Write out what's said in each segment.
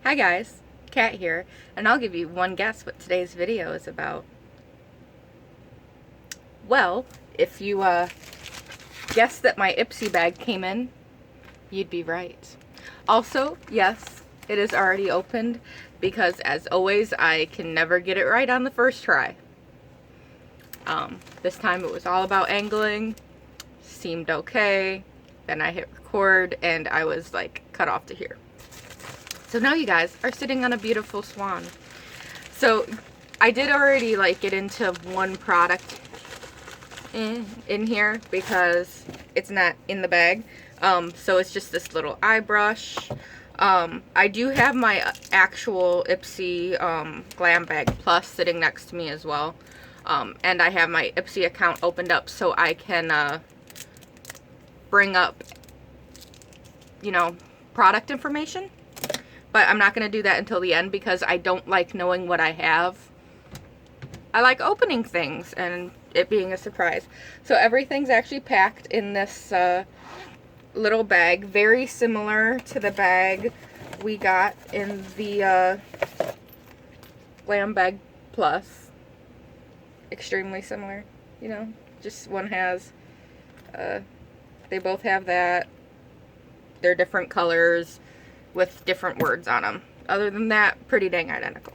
Hi guys, Kat here, and I'll give you one guess what today's video is about. Well, if you guessed that my IPSY bag came in, you'd be right. Also, yes, it is already opened because as always, I can never get it right on the first try. This time it was all about angling, seemed okay, then I hit record and I was like cut off to here. So now you guys are sitting on a beautiful swan. So I did already like get into one product in here because it's not in the bag. So it's just this little eye brush. I do have my actual IPSY Glam Bag Plus sitting next to me as well. And I have my IPSY account opened up so I can bring up, you know, product information. But I'm not going to do that until the end because I don't like knowing what I have. I like opening things and it being a surprise. So everything's actually packed in this little bag, very similar to the bag we got in the Glam Bag Plus. Extremely similar, you know, just one has, they both have that. They're different colors with different words on them. Other than that, pretty dang identical.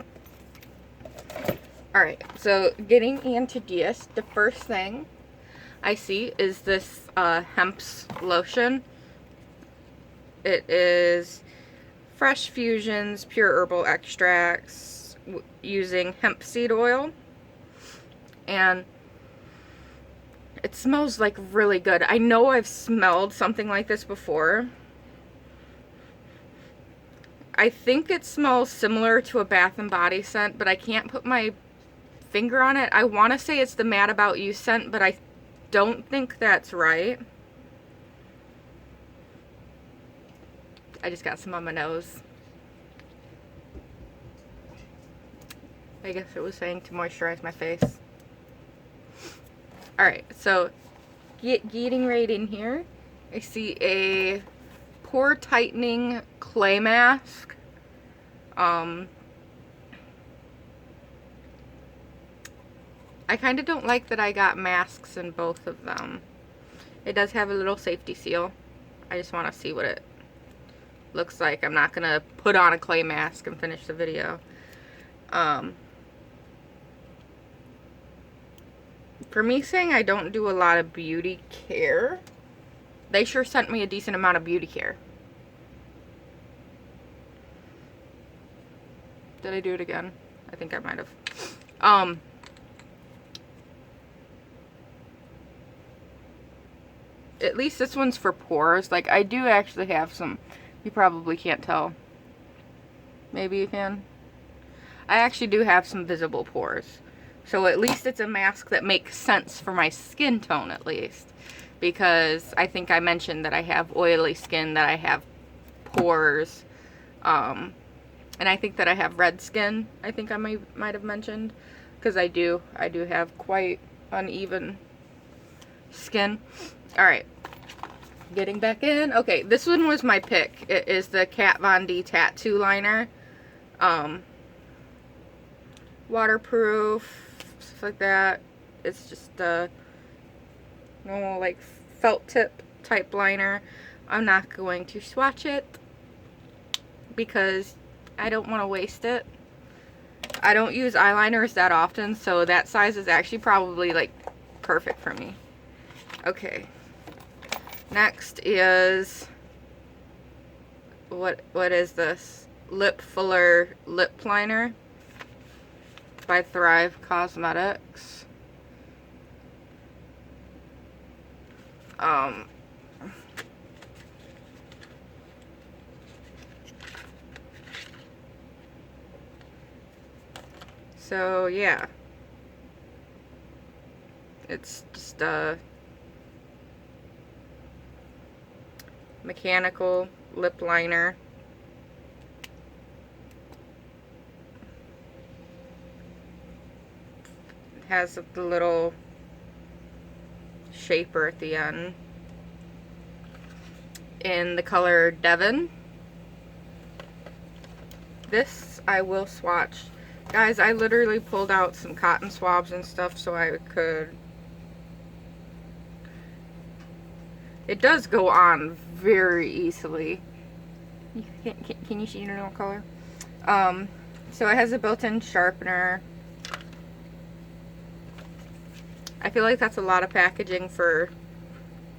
Alright, so getting into this, the first thing I see is this hemp's lotion. It is Fresh Fusions Pure Herbal Extracts using hemp seed oil. And it smells like really good. I know I've smelled something like this before. I think it smells similar to a Bath and Body scent, but I can't put my finger on it. I want to say it's the Mad About You scent, but I don't think that's right. I just got some on my nose. I guess it was saying to moisturize my face. Alright, so getting right in here, I see a pore tightening clay mask. I kind of don't like that I got masks in both of them. It does have a little safety seal. I just want to see what it looks like. I'm not going to put on a clay mask and finish the video. For me saying I don't do a lot of beauty care, they sure sent me a decent amount of beauty care. Did I do it again? I think I might have. At least this one's for pores. Like, I do actually have some. You probably can't tell. Maybe you can. I actually do have some visible pores. So at least it's a mask that makes sense for my skin tone, at least. Because I think I mentioned that I have oily skin, that I have pores. And I think that I have red skin. I think I might have mentioned. Because I do have quite uneven skin. Alright, getting back in. Okay, this one was my pick. It is the Kat Von D Tattoo Liner. Waterproof, stuff like that. It's just a normal, like, felt tip type liner. I'm not going to swatch it because I don't want to waste it. I don't use eyeliners that often, so that size is actually probably, like, perfect for me. Okay. Next is, what is this? Lip Fuller Lip Liner by Thrive Cosmetics. So yeah. It's just a mechanical lip liner. It has the little shaper at the end. In the color Devon. This I will swatch. Guys, I literally pulled out some cotton swabs and stuff so I could... It does go on very easily. Can you see the no color? So it has a built-in sharpener. I feel like that's a lot of packaging for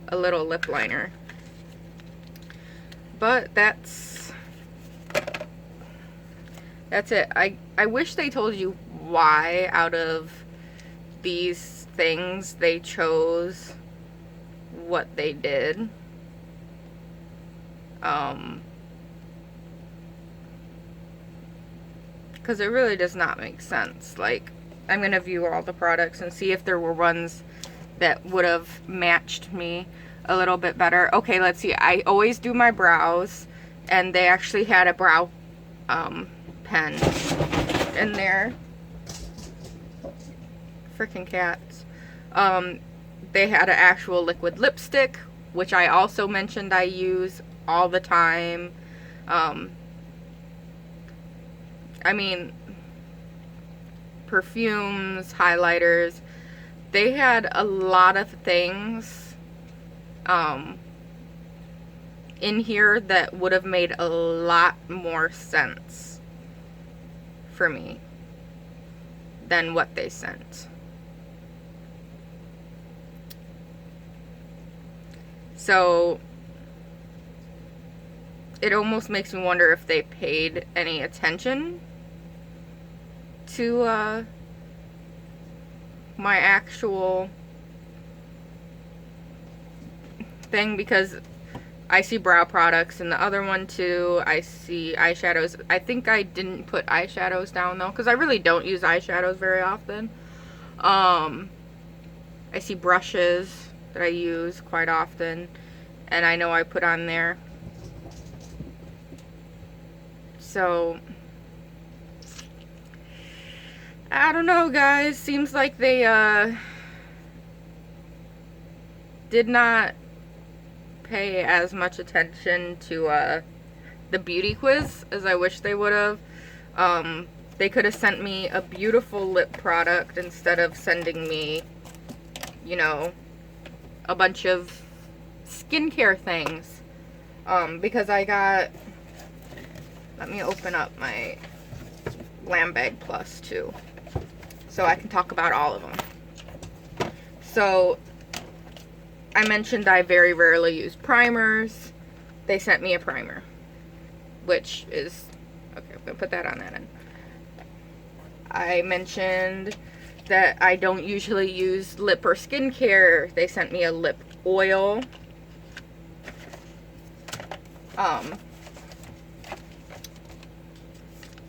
a little lip liner. But that's it. I wish they told you why out of these things they chose what they did. Because it really does not make sense. Like, I'm going to view all the products and see if there were ones that would have matched me a little bit better. Okay, let's see. I always do my brows, and they actually had a brow pen in there. Freaking cats. They had an actual liquid lipstick, which I also mentioned I use all the time. I mean, perfumes, highlighters. They had a lot of things in here that would have made a lot more sense for me than what they sent. So it almost makes me wonder if they paid any attention to my actual thing, because I see brow products in the other one too. I see eyeshadows. I think I didn't put eyeshadows down though, because I really don't use eyeshadows very often. I see brushes that I use quite often, and I know I put on there. So I don't know, guys. Seems like they did not pay as much attention to the beauty quiz as I wish they would have. They could have sent me a beautiful lip product instead of sending me, you know, a bunch of skincare things. Because I got... Let me open up my Glam Bag Plus too, so I can talk about all of them. So I mentioned I very rarely use primers. They sent me a primer, which is, okay, I'm gonna put that on that end. I mentioned that I don't usually use lip or skincare. They sent me a lip oil.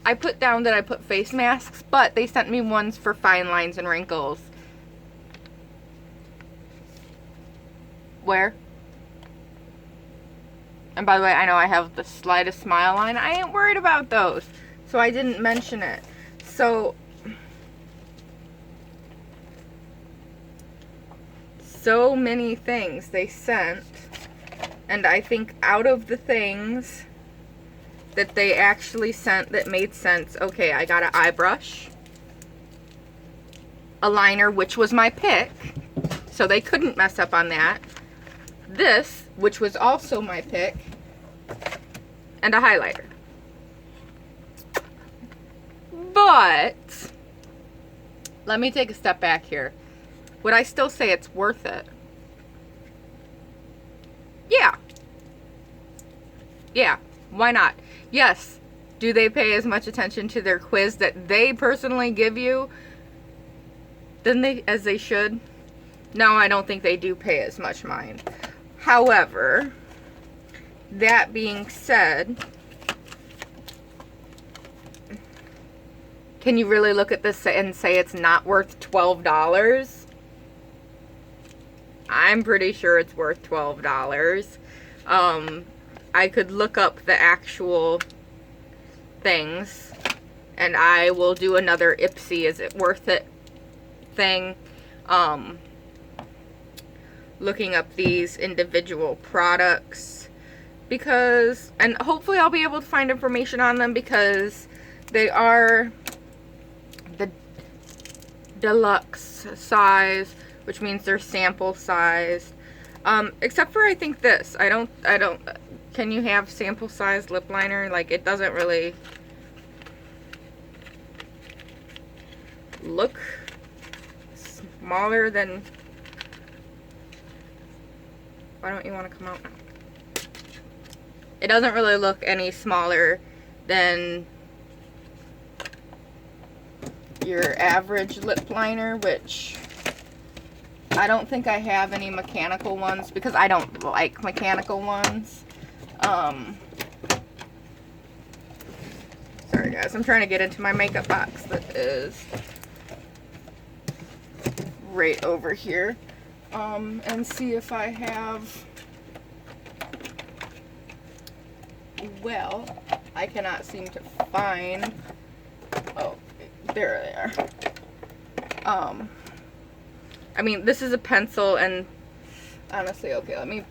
I put down that I put face masks, but they sent me ones for fine lines and wrinkles. Where? And by the way, I know I have the slightest smile line. I ain't worried about those, so I didn't mention it. So many things they sent, and I think out of the things that they actually sent that made sense, okay, I got an eye brush, a liner, which was my pick, so they couldn't mess up on that, this, which was also my pick, and a highlighter. But let me take a step back here. Would I still say it's worth it? Yeah, why not? Yes, do they pay as much attention to their quiz that they personally give you as they should? No, I don't think they do pay as much mind. However, that being said, can you really look at this and say it's not worth $12? I'm pretty sure it's worth $12. I could look up the actual things, and I will do another IPSY, is it worth it thing, looking up these individual products. because, and hopefully I'll be able to find information on them, because they are the deluxe size, which means they're sample sized. Except for, I think this, I don't, can you have sample size lip liner? Like, it doesn't really look smaller than, why don't you want to come out now? It doesn't really look any smaller than your average lip liner, which I don't think I have any mechanical ones, because I don't like mechanical ones. Sorry guys, I'm trying to get into my makeup box that is right over here, and see if I have, well, I cannot seem to find, oh, there they are. I mean, this is a pencil, and honestly, okay,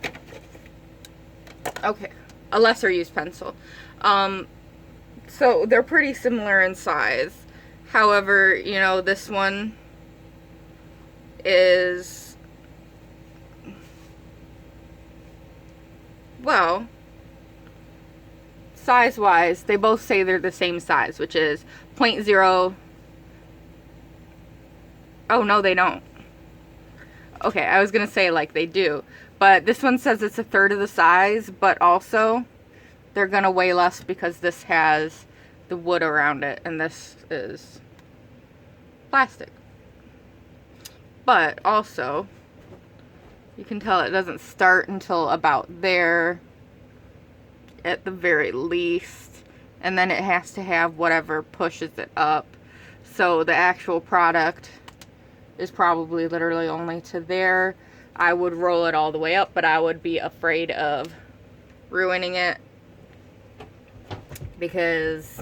okay, a lesser used pencil. So they're pretty similar in size. However, you know, this one is, well, size-wise, they both say they're the same size, which is 0.0. Oh, no, they don't. Okay, I was gonna say like they do, but this one says it's a third of the size, but also they're gonna weigh less because this has the wood around it and this is plastic. But also, you can tell it doesn't start until about there at the very least, and then it has to have whatever pushes it up. So the actual product is probably literally only to there. I would roll it all the way up, but I would be afraid of ruining it, because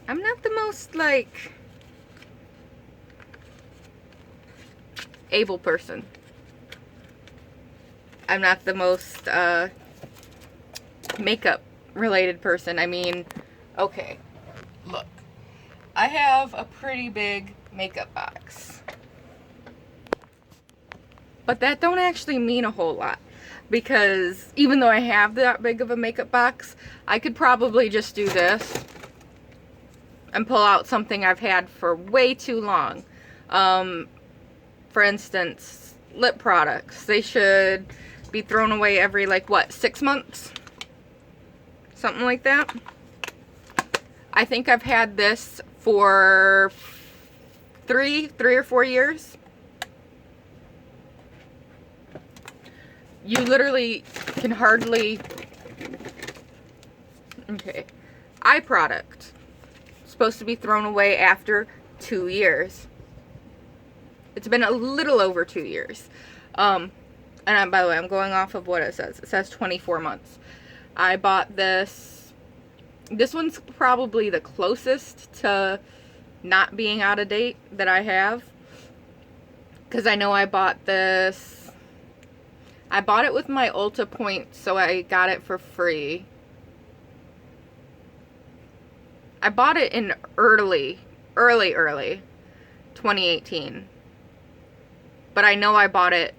I'm not the most, like, able person. I'm not the most makeup related person. I mean, okay, look, I have a pretty big makeup box, but that don't actually mean a whole lot, because even though I have that big of a makeup box, I could probably just do this and pull out something I've had for way too long. For instance, lip products. They should be thrown away every, like, what, 6 months? Something like that. I think I've had this for three or 4 years. You literally can hardly, okay, eye product, supposed to be thrown away after 2 years. It's been a little over 2 years. And by the way, I'm going off of what it says. It says 24 months. I bought this. This one's probably the closest to not being out of date that I have, because I know I bought this. I bought it with my Ulta points, so I got it for free. I bought it in early 2018. But I know I bought it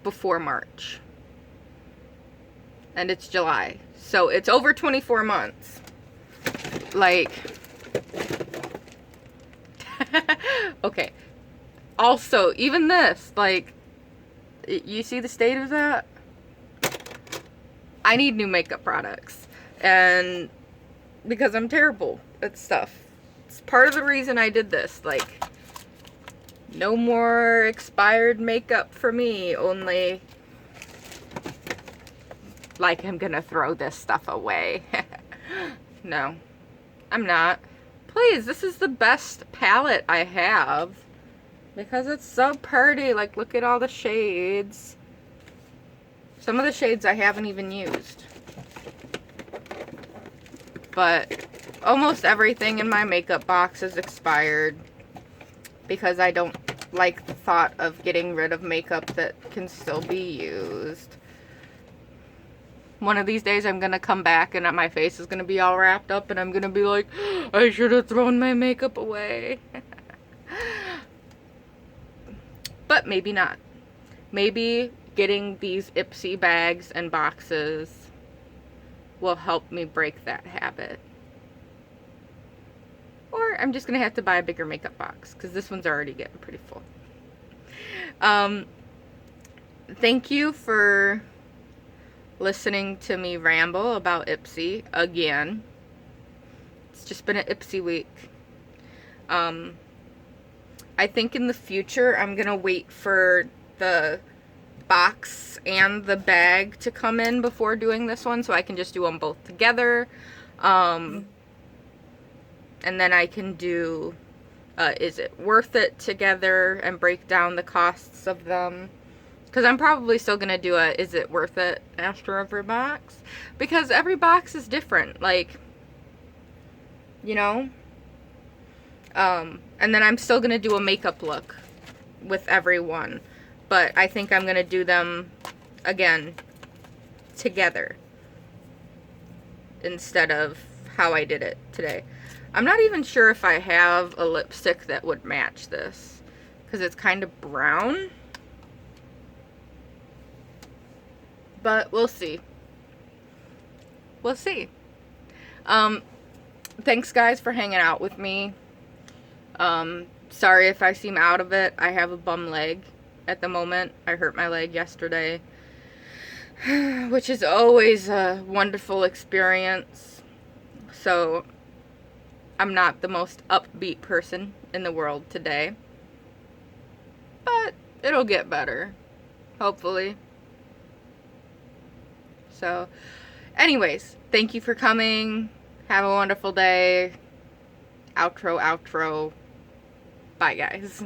before March. And it's July. So it's over 24 months. Like, okay. Also, even this, like, you see the state of that? I need new makeup products. And because I'm terrible at stuff. It's part of the reason I did this. Like, no more expired makeup for me. Only, like, I'm gonna throw this stuff away. No, I'm not. Please, this is the best palette I have, because it's so pretty. Like, look at all the shades. Some of the shades I haven't even used. But almost everything in my makeup box is expired, because I don't like the thought of getting rid of makeup that can still be used. One of these days I'm gonna come back and my face is gonna be all wrapped up and I'm gonna be like, I should have thrown my makeup away. But maybe not. Maybe getting these IPSY bags and boxes will help me break that habit. Or I'm just gonna have to buy a bigger makeup box because this one's already getting pretty full. Thank you for listening to me ramble about IPSY again. It's just been an IPSY week. I think in the future I'm gonna wait for the box and the bag to come in before doing this one, so I can just do them both together. And then I can do Is It Worth It together and break down the costs of them. Because I'm probably still going to do a Is It Worth It after every box. Because every box is different. Like, you know? And then I'm still going to do a makeup look with every one. But I think I'm going to do them, again, together. Instead of how I did it today. I'm not even sure if I have a lipstick that would match this. Because it's kind of brown. But we'll see. We'll see. Thanks guys for hanging out with me. Sorry if I seem out of it. I have a bum leg at the moment. I hurt my leg yesterday. Which is always a wonderful experience. So, I'm not the most upbeat person in the world today. But it'll get better. Hopefully. So, anyways, thank you for coming. Have a wonderful day. Outro, outro. Bye, guys.